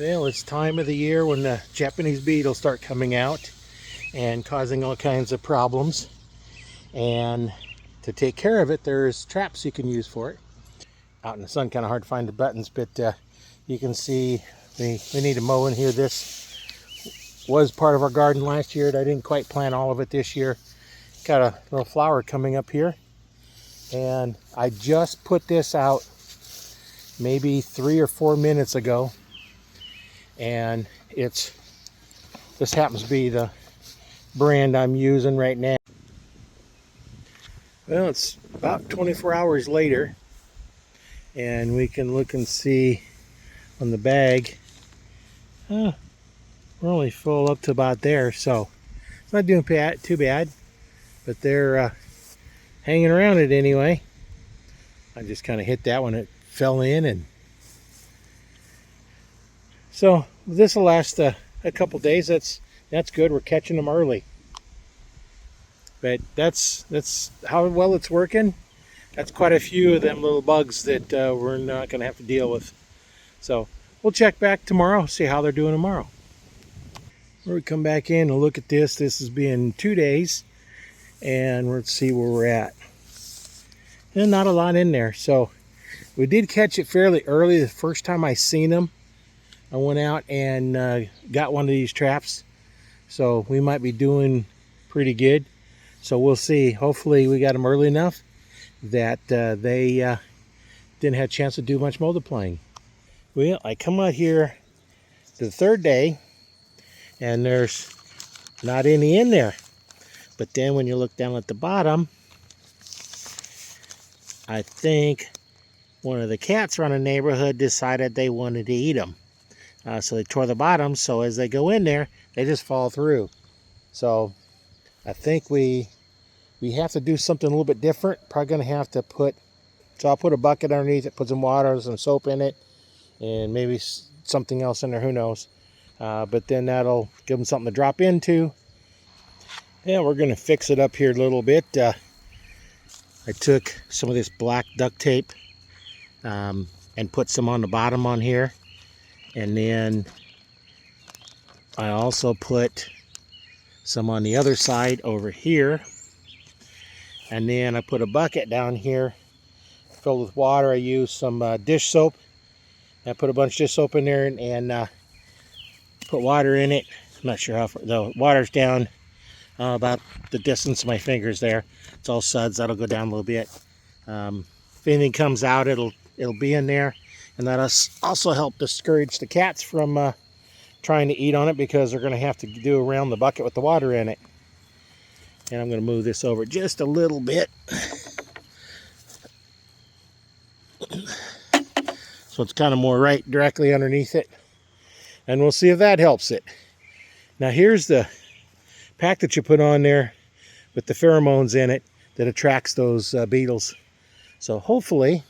Well, it's time of the year when the Japanese beetles start coming out and causing all kinds of problems. And to take care of it, there's traps you can use for it. Out in the sun, kind of hard to find the buttons, but you can see we need to mow in here. This was part of our garden last year. I didn't quite plant all of it this year. Got a little flower coming up here. And I just put this out maybe 3 or 4 minutes ago. And this happens to be the brand I'm using right now. Well, it's about 24 hours later, and we can look and see on the bag, we're only full up to about there, so it's not doing too bad, but they're hanging around it anyway. I just kind of hit that when it fell in, and so this will last a couple days. That's good. We're catching them early, but that's how well it's working. That's quite a few of them little bugs that we're not going to have to deal with. So we'll check back tomorrow, see how they're doing tomorrow. We come back in and look at this. This has been 2 days, and let's see where we're at. And not a lot in there. So we did catch it fairly early. The first time I seen them, I went out and got one of these traps. So we might be doing pretty good. So we'll see. Hopefully we got them early enough that they didn't have a chance to do much multiplying. Well, I come out here the third day, and there's not any in there. But then when you look down at the bottom, I think one of the cats around the neighborhood decided they wanted to eat them. So they tore the bottom, so as they go in there, they just fall through. So I think we have to do something a little bit different. Probably going to have to so I'll put a bucket underneath it, put some water, some soap in it, and maybe something else in there, who knows. But then that'll give them something to drop into. And we're going to fix it up here a little bit. I took some of this black duct tape and put some on the bottom on here. And then I also put some on the other side over here. And then I put a bucket down here filled with water. I used some dish soap. I put a bunch of dish soap in there and put water in it. I'm not sure how far. The water's down about the distance of my fingers there. It's all suds. That'll go down a little bit. If anything comes out, it'll be in there. And that'll also help discourage the cats from trying to eat on it, because they're going to have to do around the bucket with the water in it. And I'm going to move this over just a little bit. So it's kind of more right directly underneath it. And we'll see if that helps it. Now here's the pack that you put on there with the pheromones in it that attracts those beetles. So hopefully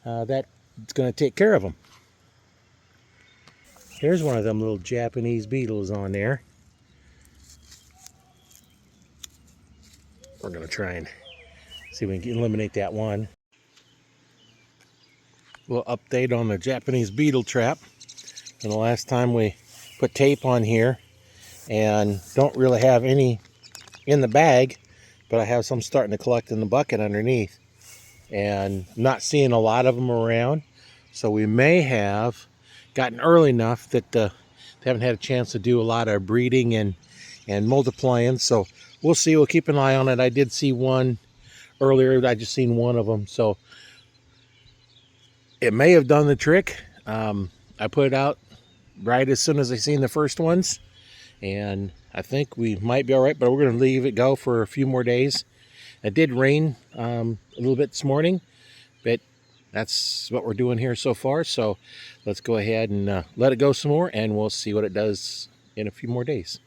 that's going to take care of them. Here's one of them little Japanese beetles on there. We're going to try and see if we can eliminate that one. We'll update on the Japanese beetle trap. And the last time we put tape on here, and don't really have any in the bag, but I have some starting to collect in the bucket underneath. And not seeing a lot of them around. So we may have gotten early enough that they haven't had a chance to do a lot of breeding and multiplying. So we'll see. We'll keep an eye on it. I did see one earlier. I just seen one of them. So it may have done the trick. I put it out right as soon as I seen the first ones. And I think we might be all right, but we're going to leave it go for a few more days. It did rain a little bit this morning, but that's what we're doing here so far. So let's go ahead and let it go some more, and we'll see what it does in a few more days.